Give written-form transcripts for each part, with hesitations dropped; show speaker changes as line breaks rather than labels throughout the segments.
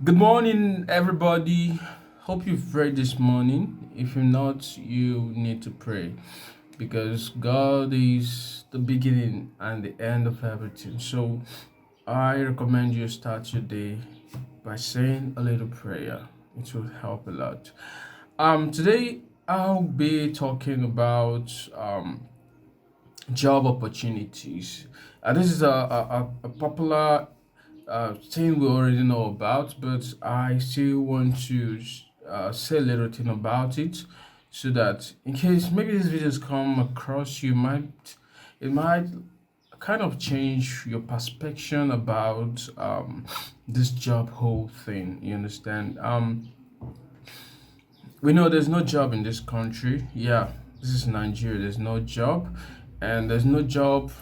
Good morning, everybody. Hope you've prayed this morning. If you're not, you need to pray because God is the beginning and the end of everything. So I recommend you start your day by saying a little prayer. It will help a lot. Today I'll be talking about job opportunities. This is a popular thing we already know about, but I still want to say a little thing about it so that in case maybe these videos come across you, it might kind of change your perception about this job whole thing. You understand? We know there's no job in this country. Yeah, this is Nigeria. There's no job, and there's no job.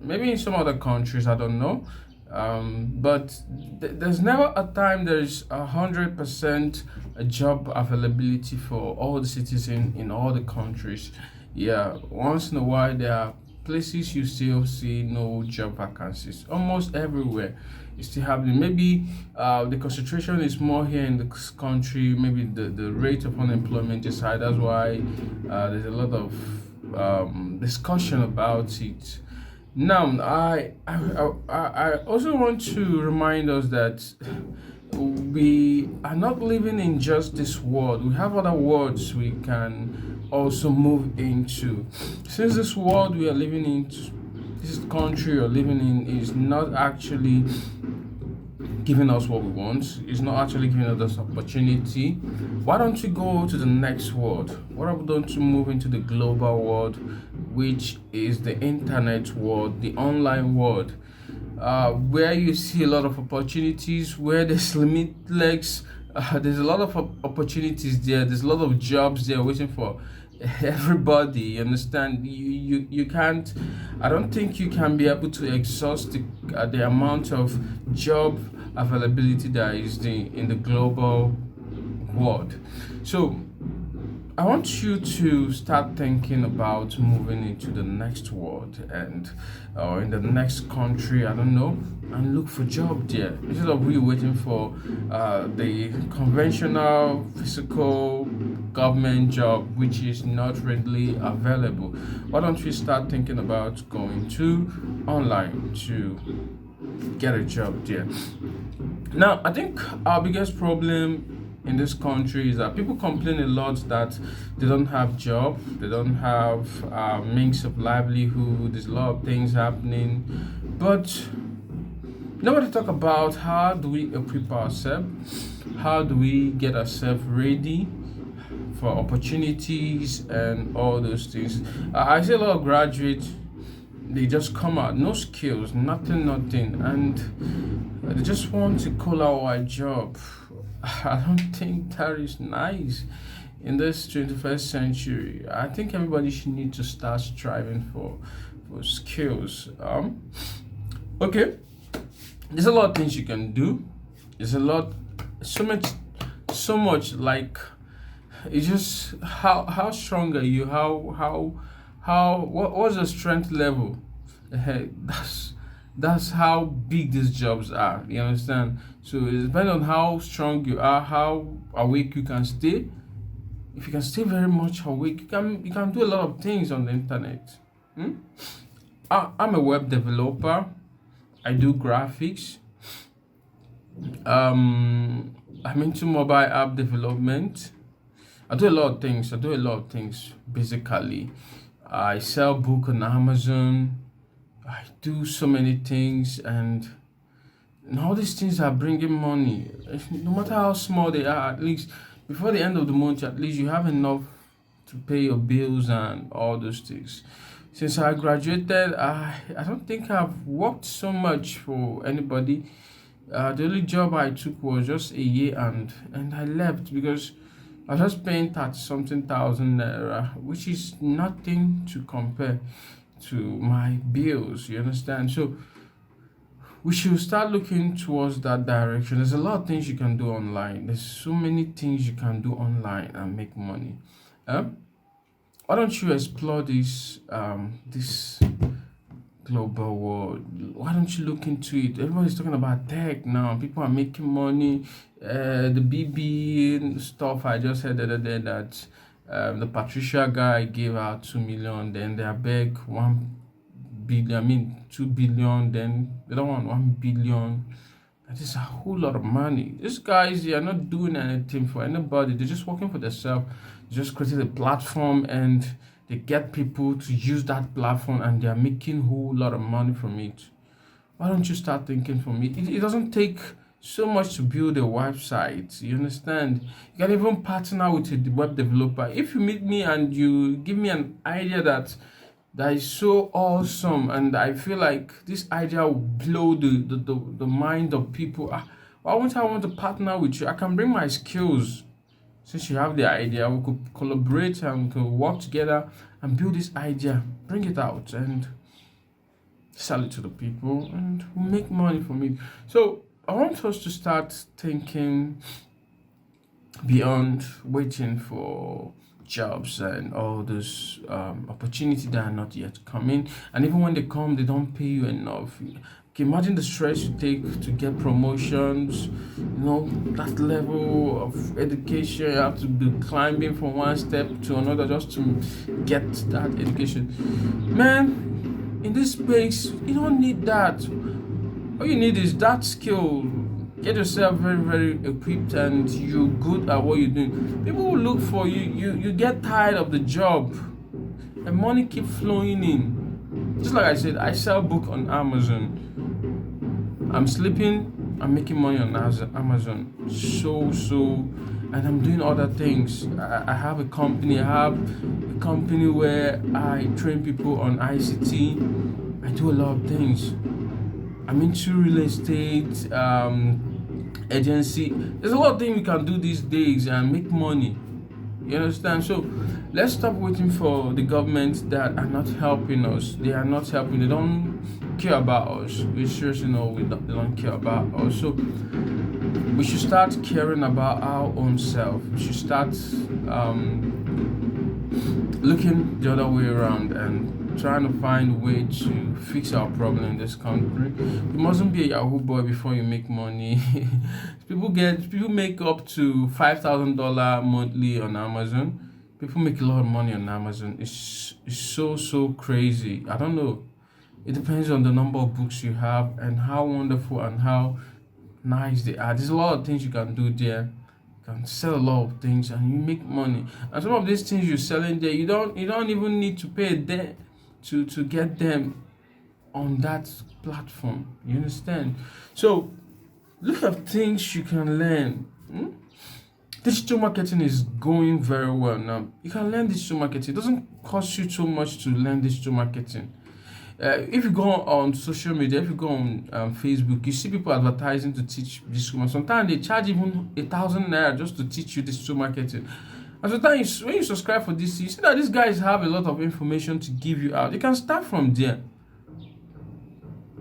Maybe in some other countries, I don't know. But there's never a time there's 100% a job availability for all the citizens in all the countries. Yeah, once in a while there are places you still see no job vacancies. Almost everywhere it's still happening. Maybe the concentration is more here in this country. Maybe the rate of unemployment is high. That's why there's a lot of discussion about it. Now, I also want to remind us that we are not living in just this world. We have other worlds we can also move into. Since this world we are living in, this country you're living in, is not actually giving us what we want, it's not actually giving us this opportunity. Why don't we go to the next world? Why don't we move into the global world, which is the internet world, the online world, where you see a lot of opportunities, where there's limitless, there's a lot of opportunities there, there's a lot of jobs there waiting for everybody. You understand? You can't, I don't think you can be able to exhaust the amount of job availability that is in the global world. So I want you to start thinking about moving into the next world and or in the next country, I don't know, and look for job there instead of we waiting for the conventional physical government job which is not readily available. Why don't we start thinking about going to online to get a job there? Now, I think our biggest problem in this country is that people complain a lot that they don't have job, they don't have means of livelihood. There's a lot of things happening, but nobody talk about how do we equip ourselves, how do we get ourselves ready for opportunities and all those things. I see a lot of graduates, they just come out, no skills, nothing, and they just want to call out a job. I don't think that is nice in this 21st century. I think everybody should need to start striving for skills. Okay, there's a lot of things you can do. There's a lot, so much like it's just how strong are you? What's the strength level? That's how big these jobs are. You understand? So it depends on how strong you are, how awake you can stay. If you can stay very much awake, you can do a lot of things on the internet. Hmm? I'm a web developer. I do graphics. I'm into mobile app development. I do a lot of things basically. I sell book on Amazon. I do so many things, and all these things are bringing money. No matter how small they are, at least before the end of the month, at least you have enough to pay your bills and all those things. Since I graduated, I don't think I've worked so much for anybody. The only job I took was just a year, and I left because I was just paying 30 something thousand naira, which is nothing to compare to my bills. You understand? So we should start looking towards that direction. There's a lot of things you can do online. There's so many things you can do online and make money. Why don't you explore this global world. Why don't you look into it? Everybody's talking about tech now. People are making money. The BB stuff I just heard the other day that the Patricia guy gave out 2 million, then they are beg 1 billion. I mean 2 billion. Then they don't want 1 billion. That is a whole lot of money. These guys, they are not doing anything for anybody. They're just working for themselves. They just created a platform and they get people to use that platform and they are making a whole lot of money from it. Why don't you start thinking from it? It doesn't take so much to build a website. You understand? You can even partner with a web developer. If you meet me and you give me an idea that is so awesome and I feel like this idea will blow the mind of people. Why won't I want to partner with you? I can bring my skills. Since you have the idea, we could collaborate and we could work together and build this idea, bring it out and sell it to the people and we'll make money from it. So I want us to start thinking beyond waiting for jobs and all those opportunities that are not yet coming. And even when they come, they don't pay you enough. Can you imagine the stress you take to get promotions? That level of education, you have to be climbing from one step to another just to get that education. Man, in this space, you don't need that. All you need is that skill. Get yourself very, very equipped and you're good at what you're doing. People will look for you. You get tired of the job and money keep flowing in. Just like I said, I sell book on Amazon. I'm sleeping, I'm making money on Amazon. And I'm doing other things. I have a company. I have a company where I train people on ICT. I do a lot of things. I'm into real estate, agency. There's a lot of things we can do these days and make money. You understand? So let's stop waiting for the government that are not helping us. They are not helping. They don't care about us. We seriously know they don't care about us. So we should start caring about our own self. We should start looking the other way around and trying to find a way to fix our problem in this country. You mustn't be a Yahoo boy before you make money. People make up to $5,000 monthly on Amazon. People make a lot of money on Amazon. It's so crazy. I don't know. It depends on the number of books you have and how wonderful and how nice they are. There's a lot of things you can do there. You can sell a lot of things and you make money. And some of these things you're selling there, you don't even need to pay there to get them on that platform. You understand? So look at things you can learn. Digital marketing is going very well now. You can learn digital marketing. It doesn't cost you too much to learn digital marketing. If you go on social media, if you go on Facebook, you see people advertising to teach digital marketing. Sometimes they charge even 1,000 naira just to teach you digital marketing. And sometimes when you subscribe for this, you see that these guys have a lot of information to give you out. You can start from there.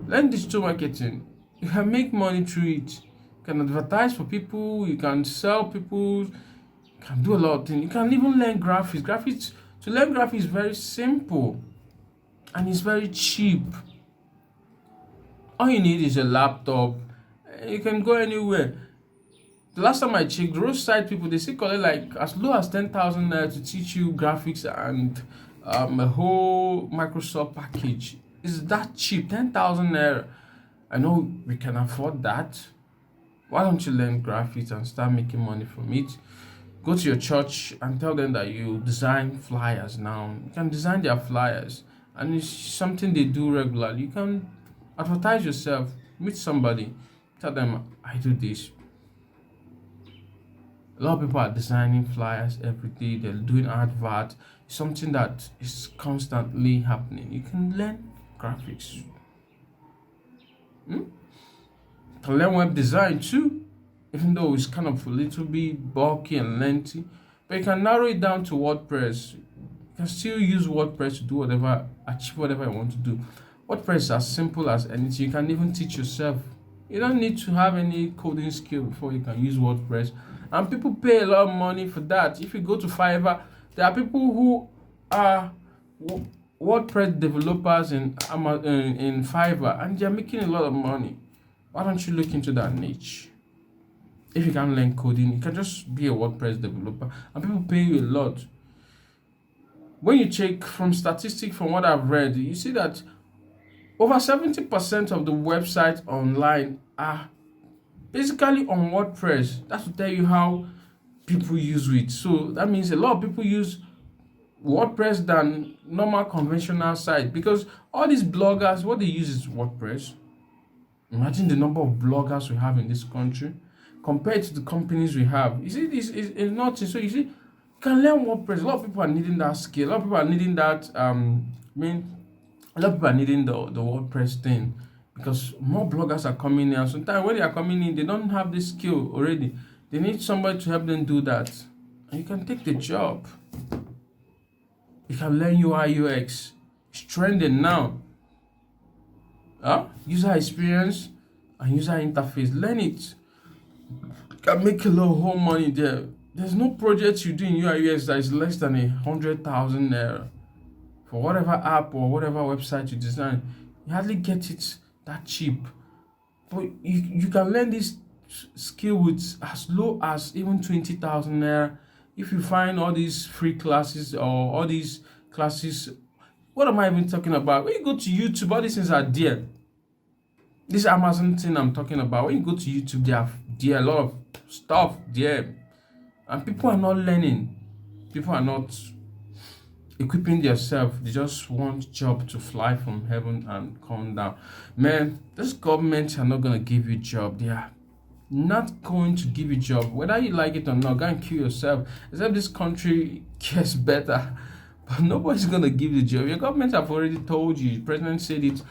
Learn digital marketing. You can make money through it. You can advertise for people. You can sell people. You can do a lot of things. You can even learn graphics. To learn graphics is very simple. And it's very cheap. All you need is a laptop. You can go anywhere. The last time I checked, roadside people, they still collect like as low as 10,000 naira to teach you graphics and a whole Microsoft package. It's that cheap, 10,000 naira. I know we can afford that. Why don't you learn graphics and start making money from it? Go to your church and tell them that you design flyers now. You can design their flyers. And it's something they do regularly. You can advertise yourself, meet somebody, tell them, I do this. A lot of people are designing flyers every day. They're doing advert. It's something that is constantly happening. You can learn graphics. You can learn web design too, even though it's kind of a little bit bulky and lengthy. But you can narrow it down to WordPress. You can still use WordPress to do achieve whatever you want to do. WordPress is as simple as anything. You can even teach yourself. You don't need to have any coding skill before you can use WordPress. And people pay a lot of money for that. If you go to Fiverr, there are people who are WordPress developers in Fiverr, and they're making a lot of money. Why don't you look into that niche? If you can learn coding, you can just be a WordPress developer, and people pay you a lot. When you check from statistics, from what I've read, you see that over 70% of the websites online are basically on WordPress. That's to tell you how people use it. So that means a lot of people use WordPress than normal conventional site, because all these bloggers, what they use is WordPress. Imagine the number of bloggers we have in this country compared to the companies we have. You see, this is nothing. So you see, you can learn WordPress. A lot of people are needing that skill. A lot of people are needing that. A lot of people are needing the WordPress thing, because more bloggers are coming in. And sometimes when they are coming in, they don't have this skill already. They need somebody to help them do that. And you can take the job. You can learn UI UX. It's trending now. User experience and user interface. Learn it. You can make a lot of whole money there. There's no project you do in UI UX that is less than 100,000 naira. For whatever app or whatever website you design, you hardly get it that cheap. But you can learn this skill with as low as even 20,000 naira. If you find all these free classes or all these classes, what am I even talking about? When you go to YouTube, all these things are there. This Amazon thing I'm talking about, when you go to YouTube, there are a lot of stuff there. And people are not learning. People are not equipping themselves. They just want job to fly from heaven and come down. Man, this government are not going to give you job. They are not going to give you job. Whether you like it or not, go and kill yourself. Except this country gets better. But nobody's going to give you job. Your government have already told you. The president said it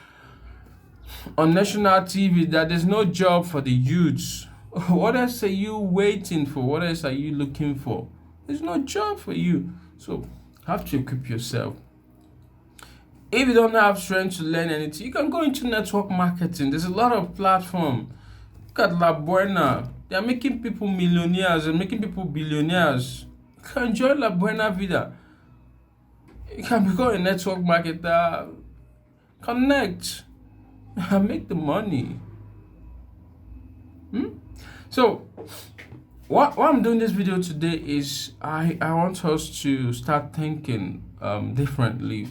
on national TV that there's no job for the youths. What else are you waiting for? What else are you looking for? There's no job for you. So have to equip yourself. If you don't have strength to learn anything, you can go into network marketing. There's a lot of platform. Look at La Buena. They are making people millionaires and making people billionaires. You can enjoy La Buena Vida. You can become a network marketer. Connect and make the money. So what I'm doing this video today is I want us to start thinking differently.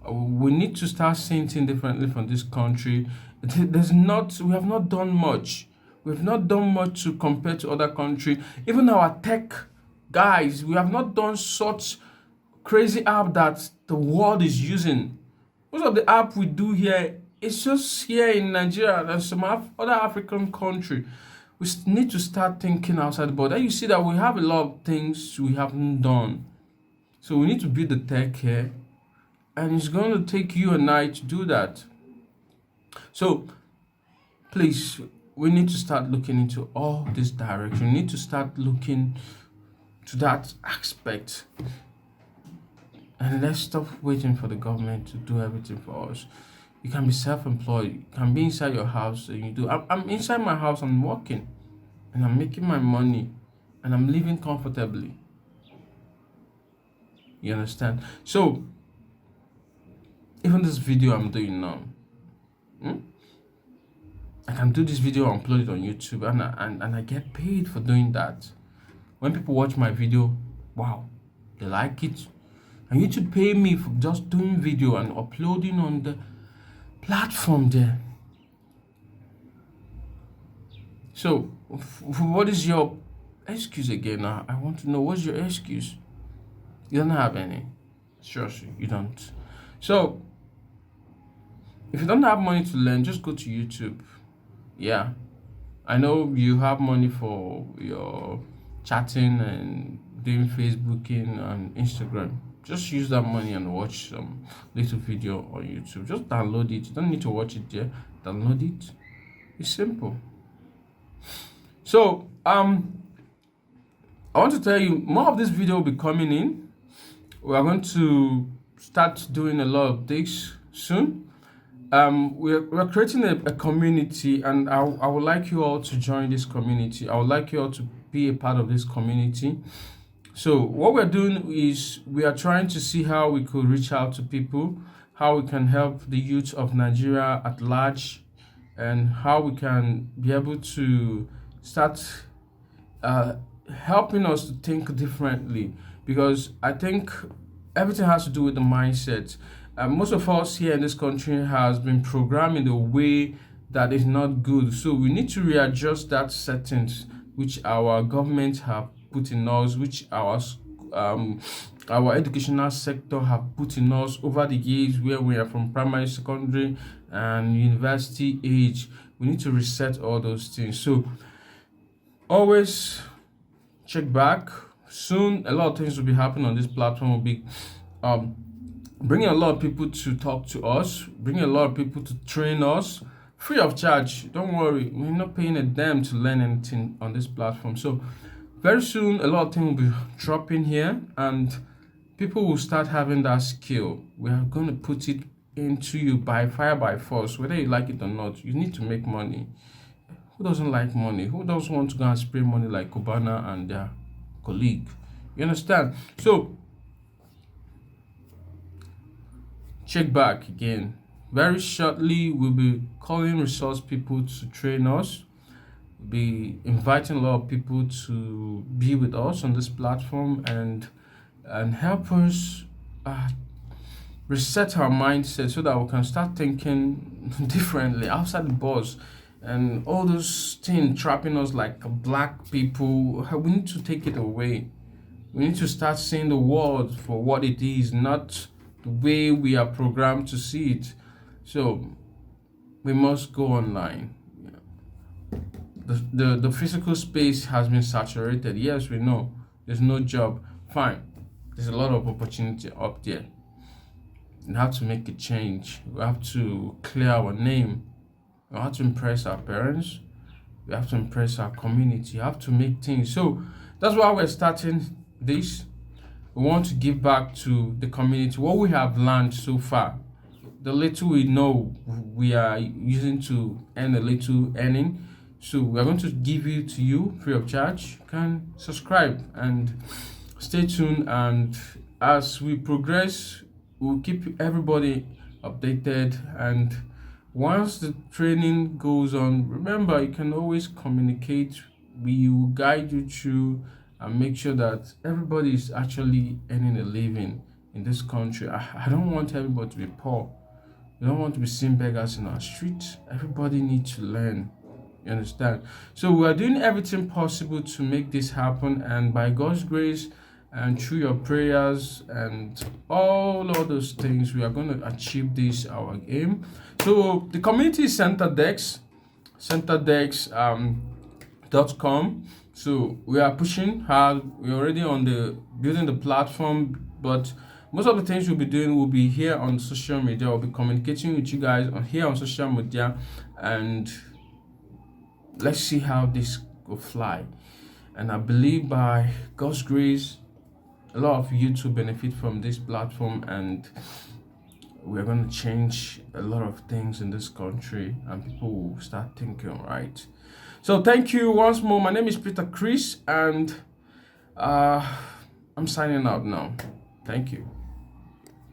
We need to start seeing things differently from this country. We have not done much. We've not done much to compare to other countries. Even our tech guys, we have not done such crazy app that the world is using. Most of the app we do here, it's just here in Nigeria and some other African country. We need to start thinking outside the box. Then you see that we have a lot of things we haven't done. So we need to build the tech here. And it's going to take you and I to do that. So please, we need to start looking into all this direction. We need to start looking to that aspect. And let's stop waiting for the government to do everything for us. You can be self-employed. You can be inside your house and you do. I'm inside my house, I'm working. And I'm making my money. And I'm living comfortably. You understand? So, even this video I'm doing now. I can do this video and upload it on YouTube. And I get paid for doing that. When people watch my video, wow, they like it. And YouTube pay me for just doing video and uploading on the platform there. So, what is your excuse again? I want to know, what's your excuse? You don't have any. Sure, you don't. So, if you don't have money to learn, just go to YouTube. Yeah. I know you have money for your chatting and doing Facebooking and Instagram. Just use that money and watch some little video on YouTube. Just download it. You don't need to watch it there. Download it. It's simple. So, I want to tell you, more of this video will be coming in. We are going to start doing a lot of things soon. We're creating a community, and I would like you all to join this community. I would like you all to be a part of this community. So what we're doing is we are trying to see how we could reach out to people, how we can help the youth of Nigeria at large, and how we can be able to start uh, helping us to think differently, because I think everything has to do with the mindset. Most of us here in this country has been programmed in a way that is not good. So we need to readjust that settings which our government have put in us, which um, our educational sector have put in us over the years, where we are from primary, secondary, and university age. We need to reset all those things. So always check back. Soon, a lot of things will be happening on this platform. Will be um, bringing a lot of people to talk to us, bringing a lot of people to train us, free of charge. Don't worry, we're not paying a damn to learn anything on this platform. So very soon, a lot of things will be dropping here, and people will start having that skill. We are going to put it into you by fire, by force, whether you like it or not. You need to make money. Who doesn't like money? Who doesn't want to go and spray money like Cubana and their colleague? You understand? So check back again. Very shortly, we'll be calling resource people to train us. We'll be inviting a lot of people to be with us on this platform and help us reset our mindset, so that we can start thinking differently, outside the box, and all those things trapping us like black people. We need to take it away. We need to start seeing the world for what it is, not the way we are programmed to see it. So we must go online. The physical space has been saturated. Yes, we know. There's no job. Fine. There's a lot of opportunity up there. We have to make a change. We have to clear our name. We have to impress our parents. We have to impress our community. We have to make things. So that's why we're starting this. We want to give back to the community what we have learned so far. The little we know, we are using to earn a little earning. So we're going to give it to you free of charge. You can subscribe and stay tuned. And as we progress, we'll keep everybody updated. And once the training goes on, remember, you can always communicate. We will guide you through and make sure that everybody is actually earning a living in this country. I don't want everybody to be poor. We don't want to be seeing beggars in our streets. Everybody needs to learn. You understand? So we are doing everything possible to make this happen, and by God's grace and through your prayers and all of those things, we are going to achieve this, our aim. So the community is Centadesk.com. So we are pushing hard. We're already on the building the platform, but most of the things we'll be doing will be here on social media. We'll be communicating with you guys here on social media, and let's see how this will fly. And I believe by God's grace, a lot of you to benefit from this platform, and we're going to change a lot of things in this country, and people will start thinking right. So thank you once more. My name is Peter Chris, and I'm signing out now. Thank you.